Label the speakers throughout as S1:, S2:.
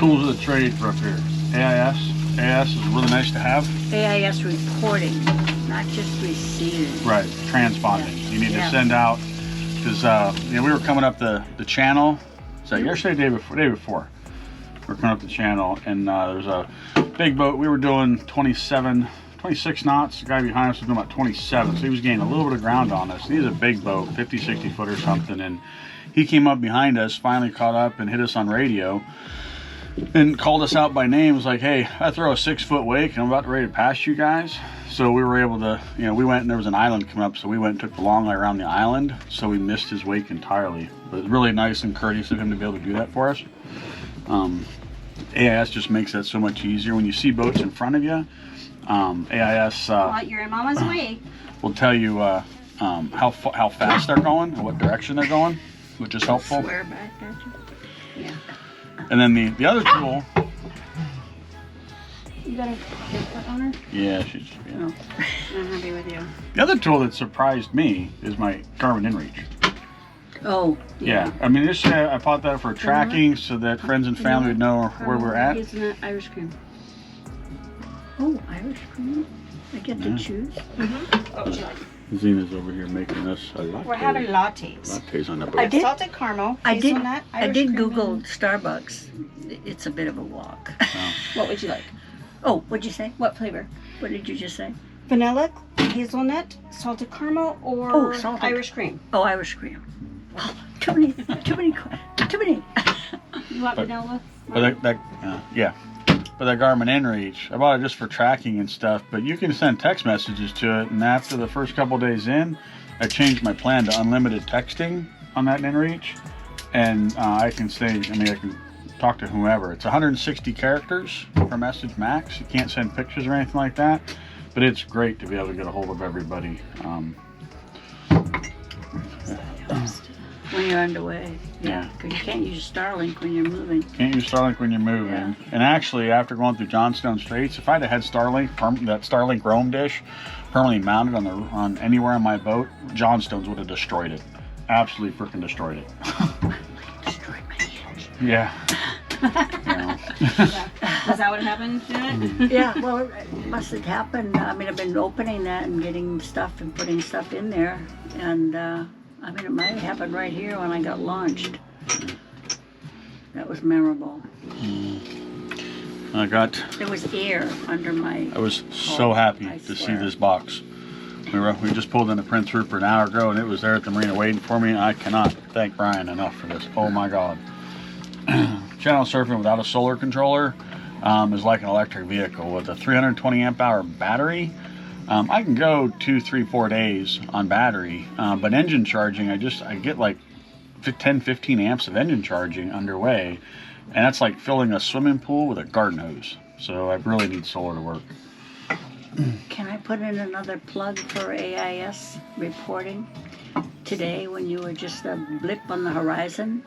S1: Tools of the trade for up here. AIS. AIS is really nice to have.
S2: AIS reporting, not just receiving.
S1: Right, transponding.
S2: Yeah.
S1: You need to send out, because we were coming up the channel. So yesterday, day before, we were coming up the channel, and there was a big boat. We were doing 26 knots. The guy behind us was doing about 27, so he was gaining a little bit of ground on us. He's a big boat, 50, 60 foot or something, and he came up behind us, finally caught up and hit us on radio, and called us out by name. Was like, hey, I throw a 6 foot wake and I'm about ready to pass you guys. So we were able to, we went, and there was an island coming up, so we went and took the long way around the island, so we missed his wake entirely. But it's really nice and courteous of him to be able to do that for us. AIS just makes that so much easier. When you see boats in front of you, AIS
S3: you're in Mama's way.
S1: will tell you how fast they're going and what direction they're going, which is helpful.
S2: Swear back at you. Yeah.
S1: And then the other tool.
S3: You got a foot on her?
S1: Yeah, she's.
S3: Oh, I'm happy with you.
S1: The other tool that surprised me is my Garmin InReach.
S2: Oh.
S1: Yeah, I mean, this I bought that for tracking so that friends and family would know where we're at.
S3: Isn't it Irish cream?
S2: Oh, Irish cream. I get to choose.
S3: What would you like?
S1: Zena's over here making us a latte.
S3: We're having lattes.
S1: Lattes on the
S3: I
S1: boat.
S3: did salted caramel.
S2: I
S3: Irish
S2: did
S3: cream,
S2: Google
S3: and-
S2: Starbucks. It's a bit of a walk.
S1: Oh.
S3: What would you like?
S2: Oh, what'd you say?
S3: What flavor?
S2: What did you just say?
S3: Vanilla, hazelnut, salted caramel, or Irish cream?
S2: Oh, Irish cream. Oh, too many.
S3: You want vanilla?
S1: But that Garmin InReach, I bought it just for tracking and stuff, but you can send text messages to it, and after the first couple days in, I changed my plan to unlimited texting on that InReach, and I can talk to whoever. It's 160 characters per message max. You can't send pictures or anything like that, but it's great to be able to get a hold of everybody.
S2: When you're underway. Yeah. Because you can't use Starlink when you're moving.
S1: Can't use Starlink when you're moving.
S2: Yeah.
S1: And actually, after going through Johnstone Straits, if I'd have had Starlink, that Starlink roam dish, permanently mounted on anywhere on my boat, Johnstones would have destroyed it. Absolutely freaking destroyed it.
S2: Destroyed my hinge.
S1: Yeah.
S3: Is that what happened?
S2: Yeah, well, it must have happened. I mean, I've been opening that and getting stuff and putting stuff in there. And, I mean, it might have happened right here when I got launched. That was memorable.
S1: There
S2: was air under my...
S1: I was so happy to see this box. We just pulled into Prince Rupert an hour ago, and it was there at the marina waiting for me. I cannot thank Brian enough for this. Oh my God. Channel surfing without a solar controller is like an electric vehicle. With a 320 amp hour battery, I can go 2, 3, 4 days on battery, but engine charging, I get like 10, 15 amps of engine charging underway, and that's like filling a swimming pool with a garden hose. So I really need solar to work.
S2: Can I put in another plug for AIS reporting? Today, when you were just a blip on the horizon,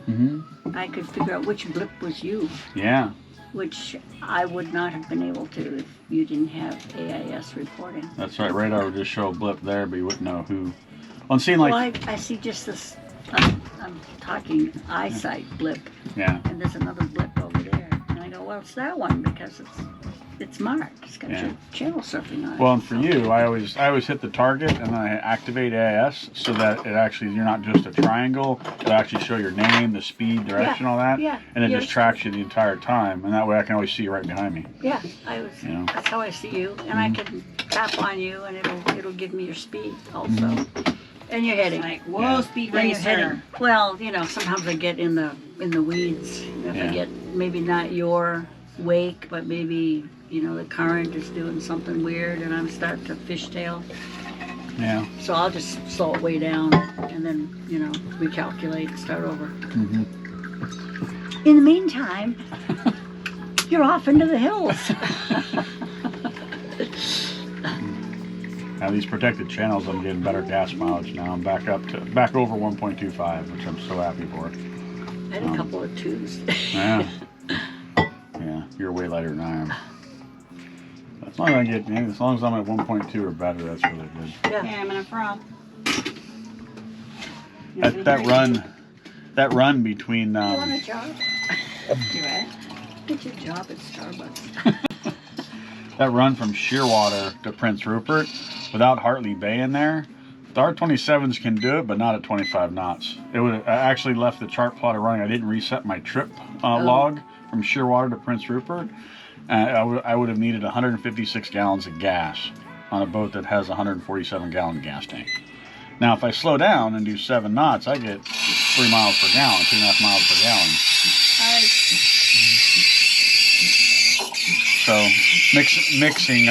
S2: I could figure out which blip was you.
S1: Yeah.
S2: Which I would not have been able to if you didn't have AIS reporting.
S1: That's right. Radar would just show a blip there, but you wouldn't know who. On seeing like.
S2: Well, I see just this. I'm talking eyesight blip.
S1: Yeah.
S2: And there's another blip over there, and I go, well, it's that one because it's marked. It's got your channel surfing on it.
S1: Well, and for you, I always hit the target and then I activate AIS so that it actually, you're not just a triangle. It'll actually show your name, the speed, direction, all that.
S2: Yeah.
S1: And it just tracks you the entire time, and that way I can always see you right behind me.
S2: Yeah, that's how I see you, and I can tap on you, and it'll give me your speed also, and your heading.
S3: Like, whoa, speed racer.
S2: Well, sometimes I get in the weeds. If I get maybe not your wake, but maybe the current is doing something weird, and I'm starting to fishtail.
S1: Yeah.
S2: So I'll just slow it way down, and then recalculate and start over. In the meantime, you're off into the hills.
S1: Now these protected channels, I'm getting better gas mileage now. I'm back over 1.25, which I'm so happy for.
S2: I had a couple of 2s.
S1: Yeah. Yeah, you're way lighter than I am. As long as I'm at 1.2 or better, that's really good.
S3: Yeah, I'm in a frog.
S1: That run between
S2: You want a job?
S3: You ready?
S2: Get your job at Starbucks.
S1: That run from Shearwater to Prince Rupert without Hartley Bay in there, the R27s can do it, but not at 25 knots. It would. I actually left the chart plotter running. I didn't reset my trip log from Shearwater to Prince Rupert. I would have needed 156 gallons of gas on a boat that has a 147-gallon gas tank. Now, if I slow down and do 7 knots, I get 3 miles per gallon, 2.5 miles per gallon. So mixing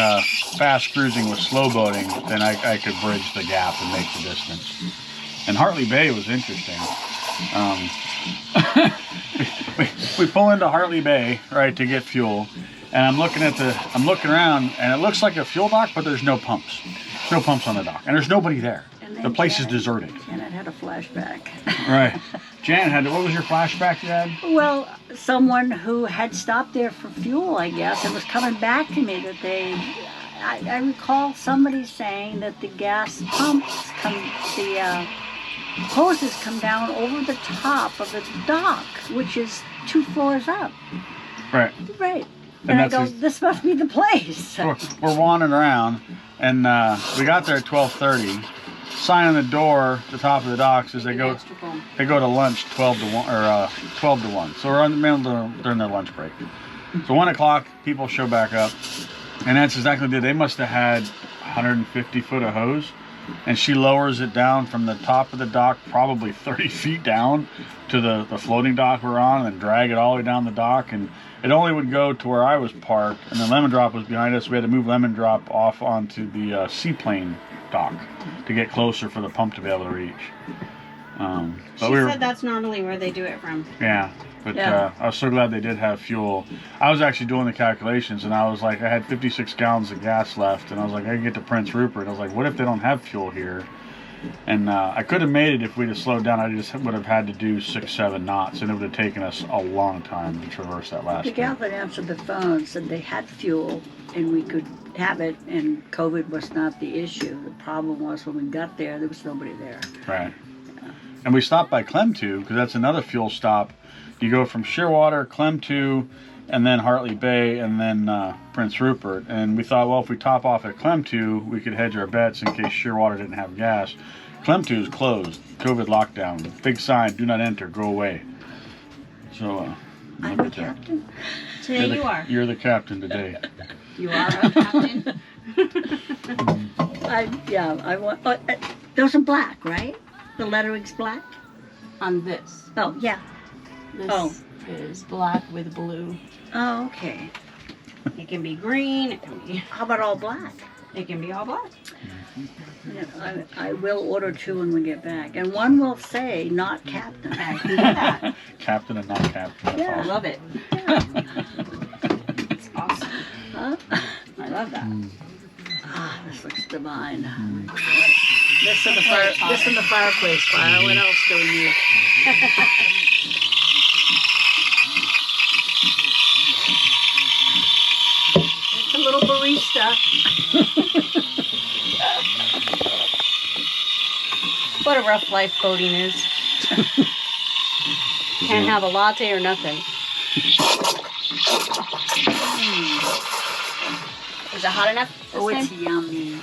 S1: fast cruising with slow boating, then I could bridge the gap and make the distance. And Hartley Bay was interesting. We pull into Hartley Bay, right, to get fuel, and I'm looking around, and it looks like a fuel dock, but there's no pumps. No pumps on the dock, and there's nobody there. The place is deserted.
S2: Janet had a flashback.
S1: Right. Janet what was your flashback you had?
S2: Well, someone who had stopped there for fuel, I guess, and was coming back to me that I recall somebody saying that the gas pumps the hoses come down over the top of the dock, which is 2 floors up.
S1: Right.
S2: Right. And I go, this must be the place.
S1: We're wandering around, and we got there at 12:30. Sign on the door at the top of the dock says they go to lunch 12 to 1 or 12 to 1. So we're in the middle during their lunch break. So 1 o'clock, people show back up, and that's exactly what they did. They must have had 150 foot of hose, and she lowers it down from the top of the dock, probably 30 feet down to the floating dock we're on, and then drag it all the way down the dock. And it only would go to where I was parked, and then Lemon Drop was behind us. We had to move Lemon Drop off onto the seaplane dock to get closer for the pump to be able to reach.
S3: She said that's normally where they do it from.
S1: Yeah, but I was so glad they did have fuel. I was actually doing the calculations, and I was like, I had 56 gallons of gas left, and I was like, I can get to Prince Rupert. I was like, what if they don't have fuel here? And I could have made it if we'd have slowed down. I just would have had to do 6-7 knots, and it would have taken us a long time to traverse that last.
S2: The gal that answered the phone said they had fuel, and we could have it, and COVID was not the issue. The problem was when we got there was nobody there.
S1: Right. Yeah. And we stopped by Clemtu, because that's another fuel stop. You go from Shearwater, Clemtu, and then Hartley Bay, and then Prince Rupert. And we thought, well, if we top off at Clemtu, we could hedge our bets in case Shearwater didn't have gas. Clemtu is closed. COVID lockdown. Big sign, do not enter, go away. So,
S2: I'm the captain.
S3: Today you are.
S1: You're the captain today.
S3: You are a captain.
S2: I want. Those are black, right? The lettering's black.
S3: On this.
S2: Oh yeah.
S3: This is black with blue.
S2: Oh, okay.
S3: It can be green. It can be.
S2: How about all black?
S3: It can be all black.
S2: Yeah, I will order 2 when we get back, and one will say "not captain."
S3: I can do that.
S1: Captain and not captain.
S2: Yeah.
S3: I love it.
S2: Yeah.
S3: It's awesome.
S2: Huh?
S3: I love that.
S2: Ah, this looks divine. This and the fireplace fire. What else do we need? It's a little barista.
S3: What a rough life boating is. Can't have a latte or nothing. Is it hot enough this
S2: Oh, it's
S3: time?
S2: yummy.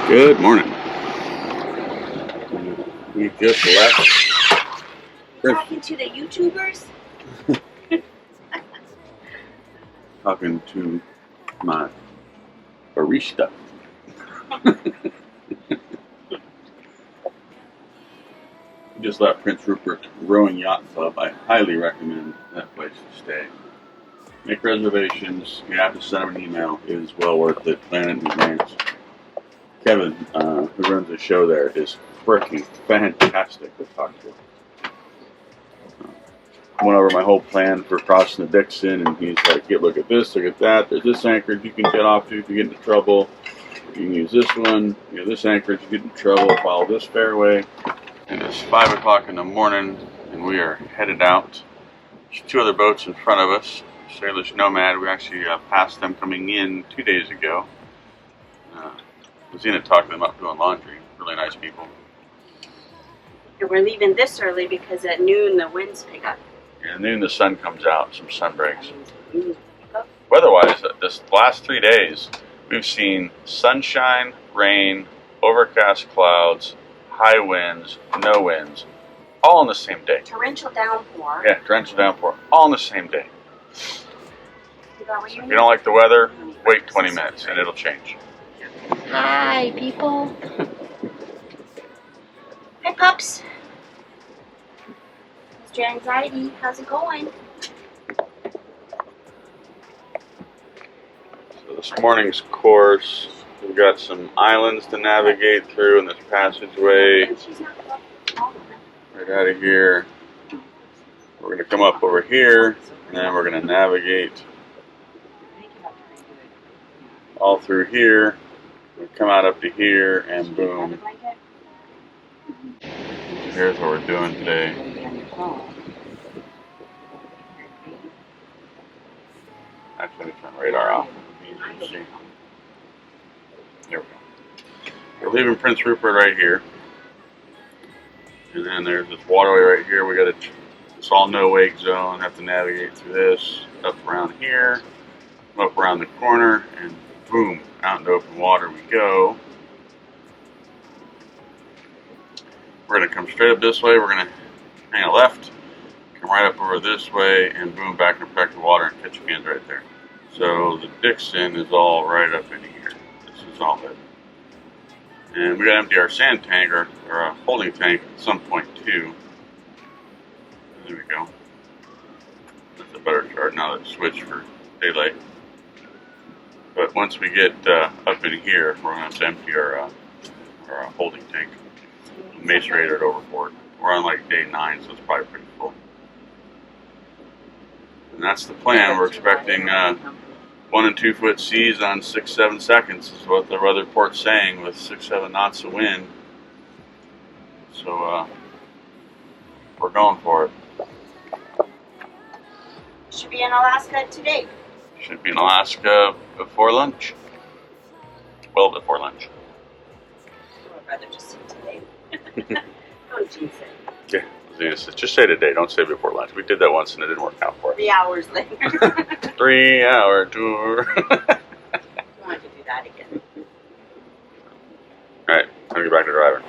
S1: Good morning. We just left.
S3: Talking to the YouTubers?
S1: Talking to my barista. just left Prince Rupert Rowing Yacht Club. I highly recommend that place to stay. Make reservations. You have to send them an email. It is well worth it. Plan it in advance. Kevin, who runs the show there, is freaking fantastic to talk to. I went over my whole plan for crossing the Dixon, and he's like, "Get look at this, look at that. There's this anchorage you can get off to if you get into trouble. You can use this one. You know, this anchorage you get into trouble. Follow this fairway." And it's 5 o'clock in the morning, and we are headed out. There's 2 other boats in front of us. Sailors Nomad. We actually passed them coming in 2 days ago. Was in it talking them up doing laundry. Really nice people.
S3: And we're leaving this early because at noon the winds pick up.
S1: And noon the sun comes out, some sun breaks. Weather-wise, this last 3 days, we've seen sunshine, rain, overcast clouds, high winds, no winds, all on the same day.
S3: Torrential downpour.
S1: Yeah, torrential downpour, all on the same day.
S3: So
S1: if you don't like the weather, wait 20 minutes and it'll change.
S3: Hi, people. Hi, pups. Mr. Anxiety, how's it going?
S1: So this morning's course, we've got some islands to navigate through in this passageway. Right out of here. We're going to come up over here, and then we're going to navigate all through here. We'll come out up to here, and boom. Here's what we're doing today. Actually, let me turn the radar off. There we go. We're leaving Prince Rupert right here. And then there's this waterway right here. We got it's all no wake zone. Have to navigate through this, up around here, up around the corner, and boom, out into open water we go. We're going to come straight up this way. We're going to hang a left, come right up over this way, and boom, back into protected water, and Ketchikan's right there. So the Dixon is all right up in here. This is all it. And we got to empty our sand tank, or a holding tank at some point too. There we go. That's a better chart now that it's switched for daylight. But once we get up in here, we're going to have to empty our holding tank. Macerator it overboard. We're on like day 9, so it's probably pretty full. And that's the plan. We're expecting 1 and 2 foot seas on 6-7 seconds is what the weather report's saying, with 6-7 knots of wind. So we're going for it.
S3: Should be in Alaska today.
S1: Should be in Alaska before lunch. Well, before lunch.
S3: I'd rather just say today. Don't jinx it.
S1: Yeah, just say today. Don't say before lunch. We did that once and it didn't work out for us.
S3: 3 hours later.
S1: 3-hour tour.
S3: I want to do that again.
S1: All right, I'm gonna get back to driving.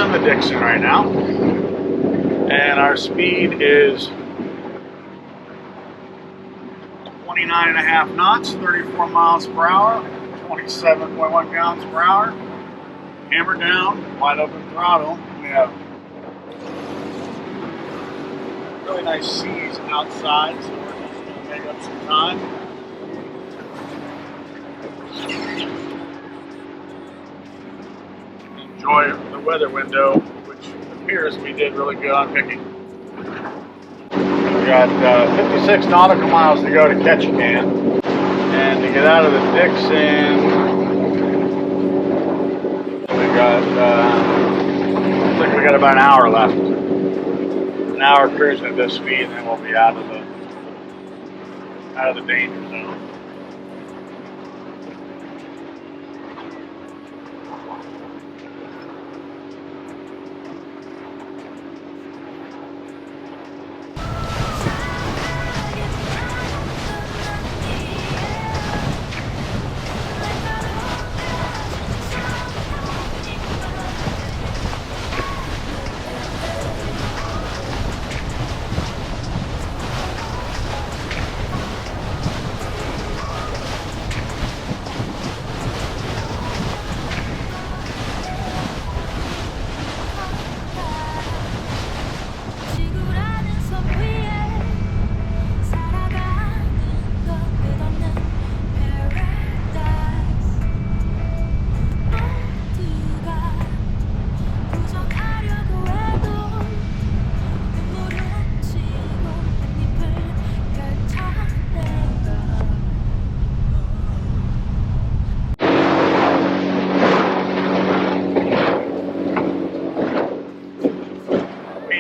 S1: on the Dixon right now, and our speed is 29.5 knots, 34 miles per hour, 27.1 gallons per hour. Hammer down, wide open throttle. We have really nice seas outside, so we're just going to make up some time. Enjoy the weather window, which appears we did really good on picking. We got 56 nautical miles to go to Ketchikan, and to get out of the Dixon, we got looks like we got about an hour left. An hour cruising at this speed, and then we'll be out of the danger zone.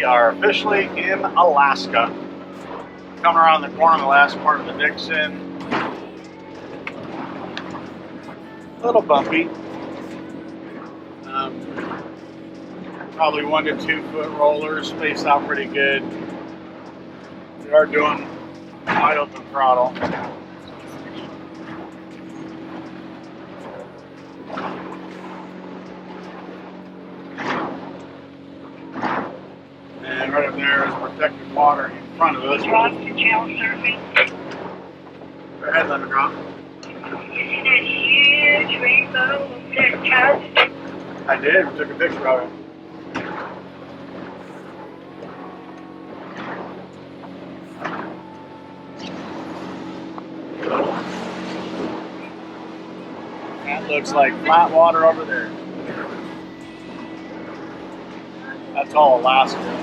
S1: Are officially in Alaska. Coming around the corner, the last part of the Dixon. A little bumpy. Probably 1 to 2 foot rollers, spaced out pretty good. We are doing wide open throttle. And right up there is protected water in front of us.
S4: Drop to channel surfing.
S1: Go ahead, let me drop.
S4: You see that huge rainbow of their coast?
S1: I did. We took a picture of it. That looks like flat water over there. That's all Alaska.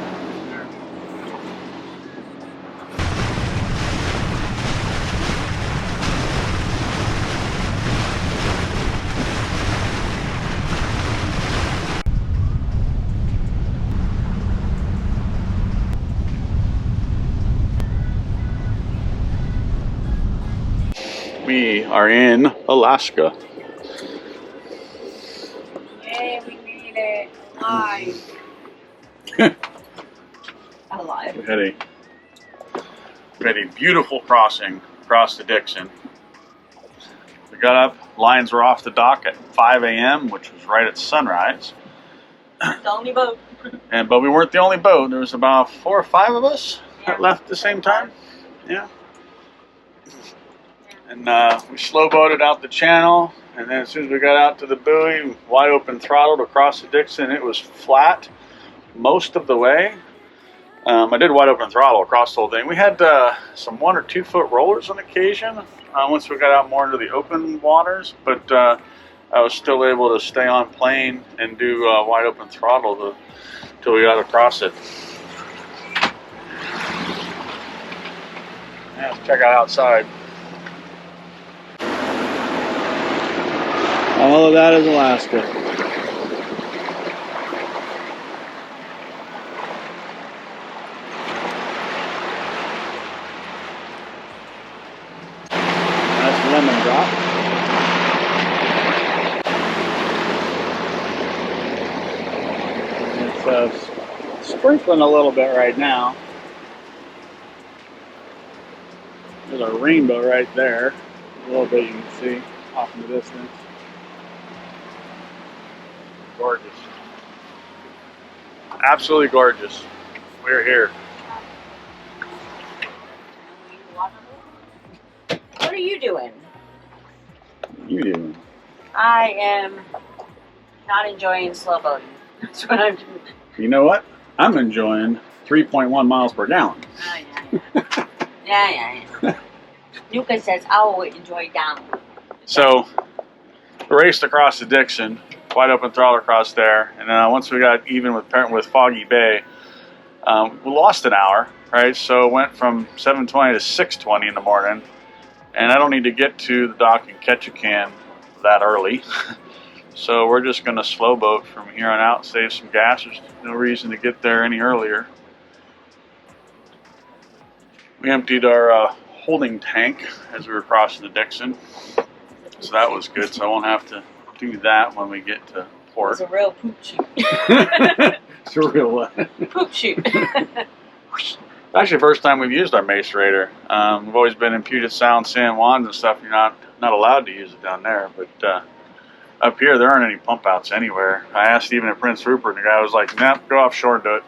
S1: We are in Alaska.
S4: Yeah, we made it alive. Alive.
S1: We had a beautiful crossing across the Dixon. We got up, lines were off the dock at 5 a.m., which was right at sunrise.
S4: The only boat.
S1: But we weren't the only boat. There was about 4 or 5 of us that left at the same time. Yeah. And we slow boated out the channel, and then as soon as we got out to the buoy, wide open throttled across the Dixon. It was flat most of the way. I did wide open throttle across the whole thing. We had some 1 or 2 foot rollers on occasion once we got out more into the open waters, but I was still able to stay on plane and do wide open throttle till we got across it. Yeah, let's check out outside. All of that is Alaska. That's lemon drop. It's sprinkling a little bit right now. There's a rainbow right there. A little bit you can see off in the distance. Gorgeous. absolutely gorgeous. We're here.
S5: What are you doing?
S1: You doing?
S5: I am not enjoying slow boating. That's what I'm doing.
S1: You know what? I'm enjoying 3.1 miles per gallon.
S5: Oh, yeah. Nuka says, I'll enjoy down.
S1: So, we raced across the Dixon, wide open throttle across there, and then once we got even with Foggy Bay, we lost an hour, right? So it went from 7:20 to 6:20 in the morning, and I don't need to get to the dock in Ketchikan that early. So we're just going to slow boat from here on out, save some gas. There's no reason to get there any earlier. We emptied our holding tank as we were crossing the Dixon, so that was good. So I won't have to do that when we get to port.
S5: It's a real poop shoot.
S1: It's a real what?
S5: Poop shoot.
S1: Actually, first time we've used our macerator. We've always been in Puget Sound, San Juan and stuff. You're not allowed to use it down there, but up here there aren't any pump outs anywhere. I asked even at Prince Rupert, and the guy was like, "Nah, go offshore and do it."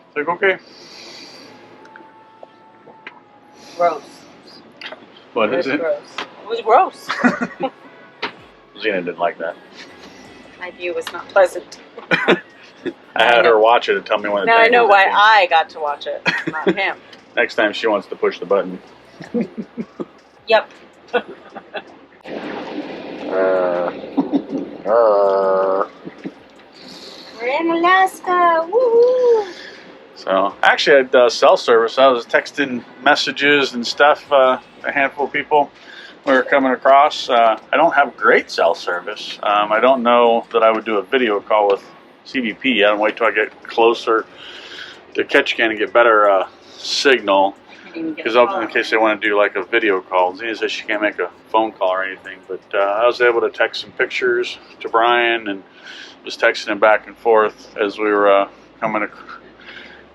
S1: It's like, okay.
S5: Gross.
S1: What is it?
S5: Gross. It was gross.
S1: Zena didn't like that.
S5: My view was not pleasant.
S1: I had her watch it and tell me when.
S5: Now I know why I got to watch it, not him.
S1: Next time she wants to push the button.
S5: Yep. We're in Alaska. Woohoo!
S1: So actually, at cell service, I was texting messages and stuff. A handful of people we were coming across. I don't have great cell service. I don't know that I would do a video call with CBP. I don't wait till I get closer to Ketchikan and get better signal. Because in case they want to do like a video call, Zena says she can't make a phone call or anything. But I was able to text some pictures to Brian and just texting him back and forth as we were coming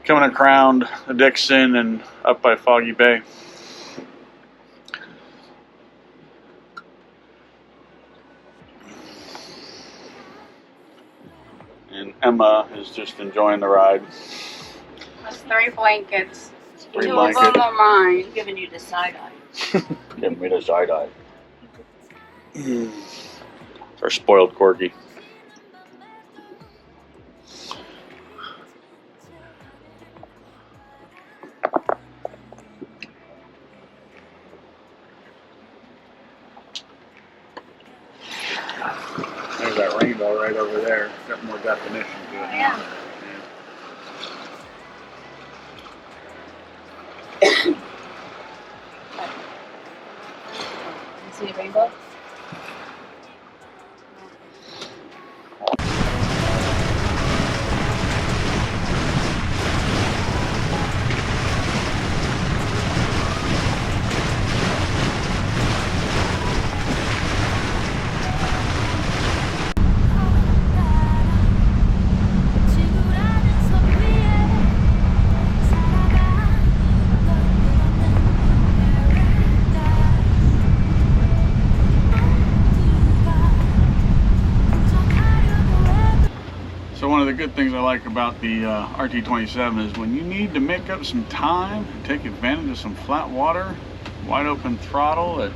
S1: around the Dixon and up by Foggy Bay. And Emma is just enjoying the ride.
S3: That's 3 blankets.
S1: 3
S3: 2
S1: blankets.
S3: of them are mine.
S5: Giving you the side eye.
S1: Giving me the side eye. It's our spoiled corgi. There's that rainbow right over there. Got more definition to it.
S3: Yeah.
S5: See a rainbow?
S1: One of the good things I like about the RT27 is when you need to make up some time and take advantage of some flat water, wide open throttle at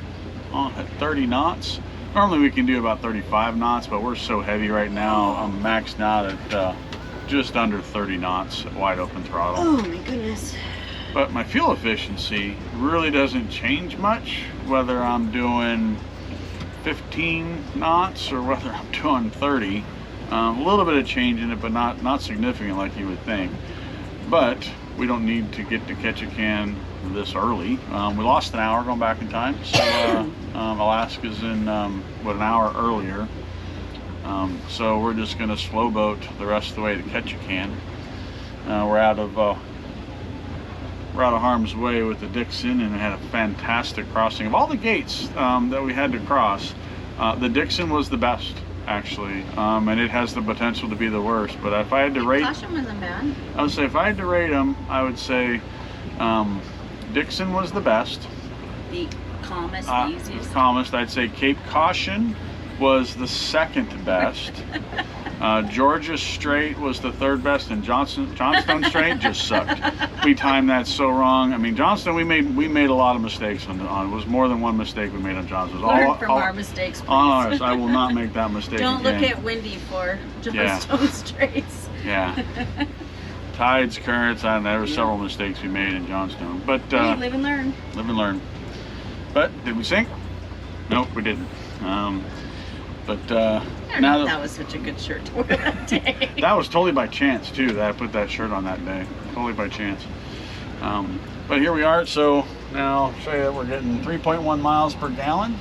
S1: 30 knots. Normally we can do about 35 knots, but we're so heavy right now. I'm maxed out at just under 30 knots at wide open throttle.
S5: Oh my goodness.
S1: But my fuel efficiency really doesn't change much, whether I'm doing 15 knots or whether I'm doing 30. A little bit of change in it, but not significant like you would think. But we don't need to get to Ketchikan this early. We lost an hour going back in time, so Alaska's in an hour earlier. So we're just going to slow boat the rest of the way to Ketchikan. We're out of harm's way with the Dixon, and had a fantastic crossing. Of all the gates that we had to cross, the Dixon was the best, actually, and it has the potential to be the worst. But if I had to rate,
S3: Caution wasn't bad.
S1: I would say if I had to rate them, I would say Dixon was the best.
S5: The calmest, easiest.
S1: Calmest. I'd say Cape Caution was the second best. Georgia Strait was the third best, and Johnstone Strait just sucked. We timed that so wrong. I mean, Johnstone, we made a lot of mistakes on. It was more than one mistake we made on Johnstone.
S5: Learn from our mistakes, please.
S1: Honest, I will not make that mistake
S5: Don't
S1: again.
S5: look at Windy for Johnstone Straits.
S1: Yeah. Tides, currents, and there were several mistakes we made in Johnstone. But
S3: Hey, live and learn.
S1: live and learn. But did we sink? Nope, we didn't. But now
S5: That was such a good shirt to wear that day.
S1: that was totally by chance too that I put that shirt on that day. Totally by chance. But here we are. So now I'll show you that we're getting 3.1 miles per gallon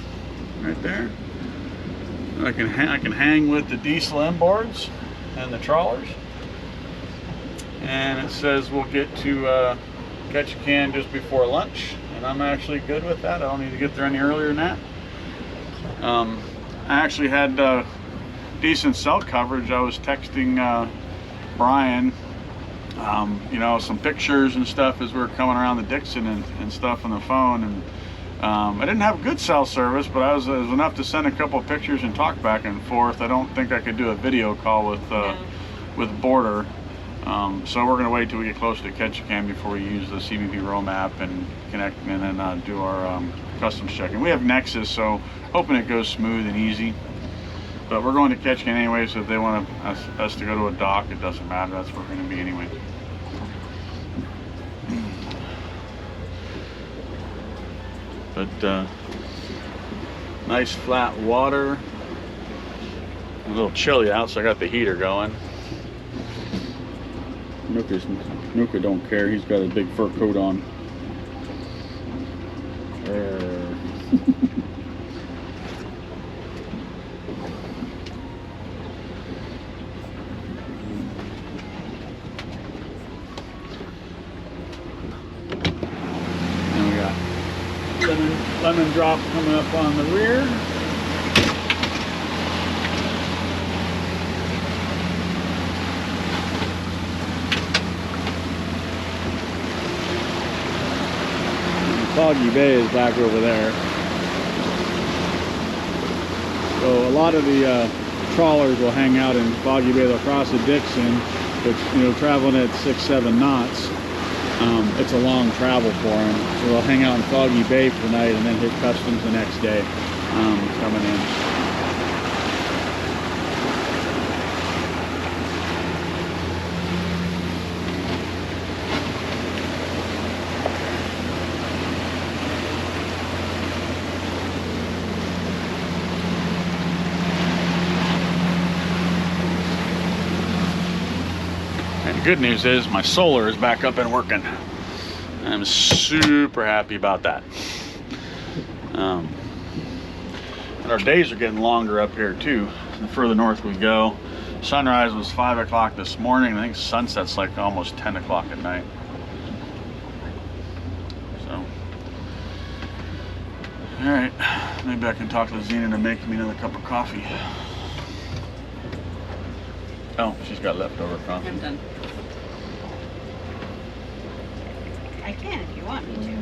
S1: right there. I can hang with the diesel inboards and the trawlers. And it says we'll get to Ketchikan just before lunch, and I'm actually good with that. I don't need to get there any earlier than that. I actually had decent cell coverage. I was texting Brian, you know, some pictures and stuff as we were coming around the Dixon and stuff on the phone, and I didn't have good cell service, but it was enough to send a couple of pictures and talk back and forth. I don't think I could do a video call with Border. So we're going to wait till we get closer to Ketchikan before we use the CBP roam app and connect and then do our customs checking. We have Nexus, so hoping it goes smooth and easy. But we're going to Ketchikan anyway, so if they want us to go to a dock, it doesn't matter. That's where we're going to be anyway. But nice flat water. A little chilly out, so I got the heater going. Nuka don't care. He's got a big fur coat on. And we got lemon drop coming up on the rear. Foggy Bay is back over there. So a lot of the trawlers will hang out in Foggy Bay. They'll cross the Dixon, which, you know, traveling at 6-7 knots, it's a long travel for them. So they'll hang out in Foggy Bay for the night and then hit customs the next day coming in. Good news is my solar is back up and working. I'm super happy about that. And our days are getting longer up here too. The further north we go. Sunrise was 5 o'clock this morning. I think sunset's like almost 10 o'clock at night. So, all right, maybe I can talk to Zena to make me another cup of coffee. Oh, she's got leftover coffee.
S3: I'm done. I can if you want me to.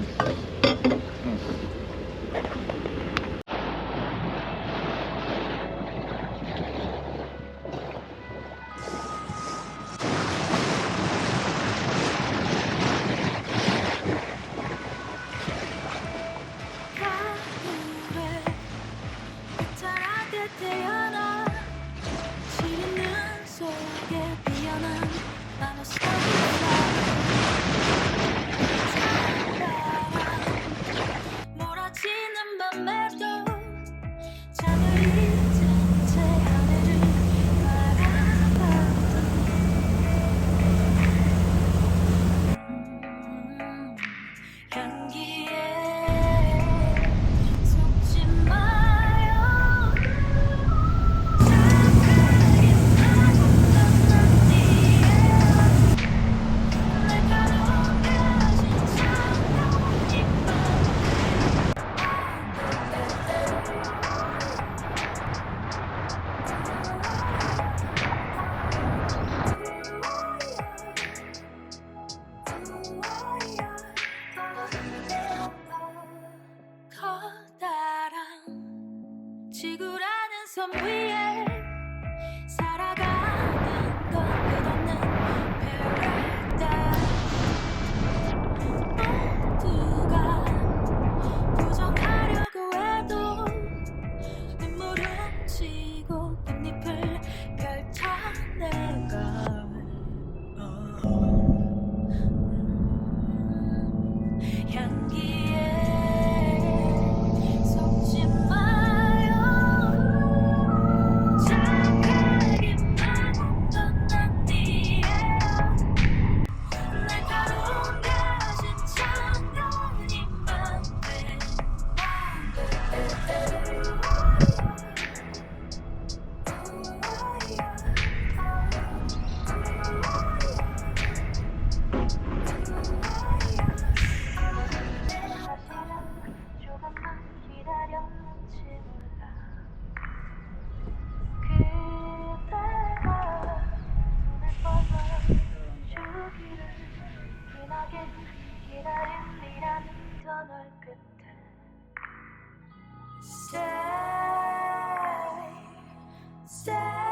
S6: 마지막에 기다림이란 터널 끝에 Stay, stay.